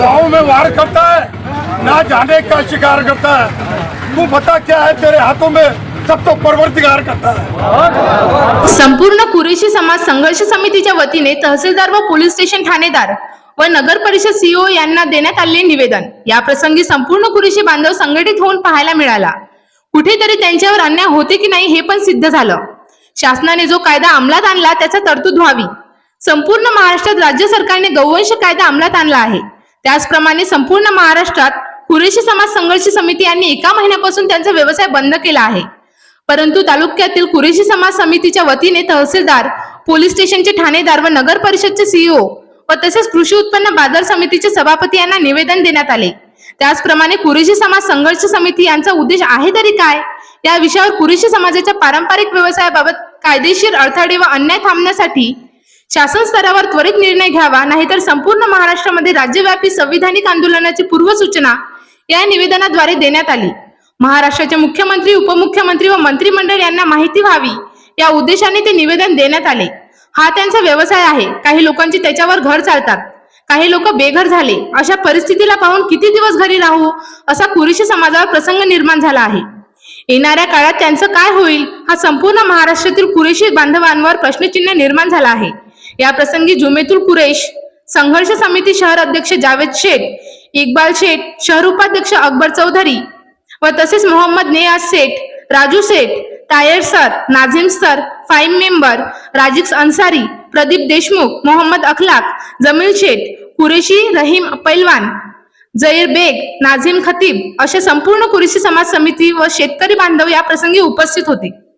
गाँव में वार करता है, ना जाने का शिकार करता है। तू बता क्या है तेरे हाथों में, सब तो परवरदिगार करता है। संपूर्ण कुरेशी समाज संघर्ष समितीच्या वतीने तहसीलदार व पोलीस स्टेशन ठाणेदार व नगर परिषद सीओ यांना देण्यात आलेले निवेदन। या प्रसंगी संपूर्ण कुरेशी बांधव संघटित होऊन पाहायला मिळाला। कुठेतरी त्यांच्यावर अन्याय होते की नाही हे पण सिद्ध झालं। शासनाने जो कायदा अंमलात आणला त्याचा तरतूद व्हावी। संपूर्ण महाराष्ट्रात राज्य सरकारने गौवंश कायदा अंमलात आणला आहे। त्याचप्रमाणे संपूर्ण महाराष्ट्रात कुरेशी समाज संघर्ष समिती यांनी एका महिन्यापासून त्यांचा व्यवसाय बंद केला आहे। परंतु तालुक्यातील कुरेशी समाज समितीच्या वतीने तहसीलदार, पोलीस स्टेशनचे ठाणेदार व नगर परिषदचे सीईओ व तसेच कृषी उत्पन्न बाजार समितीचे सभापती यांना निवेदन देण्यात आले। त्याचप्रमाणे कुरेशी समाज संघर्ष समिती यांचा उद्देश आहे तरी काय, या विषयावर कुरेशी समाजाच्या पारंपरिक व्यवसायाबाबत कायदेशीर अडथळे व अन्याय थांबण्यासाठी शासन स्तरावर त्वरित निर्णय घ्यावा, नाहीतर संपूर्ण महाराष्ट्रामध्ये राज्यव्यापी संविधानिक आंदोलनाची पूर्वसूचना या निवेदनाद्वारे देण्यात आली। महाराष्ट्राचे मुख्यमंत्री, उपमुख्यमंत्री व मंत्रिमंडळ यांना माहिती व्हावी या उद्देशाने ते निवेदन देण्यात आले। हा त्यांचा व्यवसाय आहे। काही लोकांची त्याच्यावर घर चालतात, काही लोक बेघर झाले। अशा परिस्थितीला पाहून किती दिवस घरी राहू असा कुरेशी समाजावर प्रसंग निर्माण झाला आहे। येणाऱ्या काळात त्यांचं काय होईल हा संपूर्ण महाराष्ट्रातील कुरेशी बांधवांवर प्रश्नचिन्ह निर्माण झाला आहे। या प्रसंगी जुमेतुल कुरेश संघर्ष समिती शहर अध्यक्ष जावेद शेख, इक्बाल शेख, शहर उपाध्यक्ष अकबर चौधरी व तसेच Mohammad Niyaz Shaikh, Raju Shaikh, Tayyar sir, Nazim sir, Faim member Razik Ansari, Pradeep Deshmukh, Mohammad Akhlaq, Jameel Shaikh, Qureshi Rahim पैलवान, जहीर बेग, नाझिम खतीब असे संपूर्ण कुरेशी समाज समिती व शेतकरी बांधव या प्रसंगी उपस्थित होते।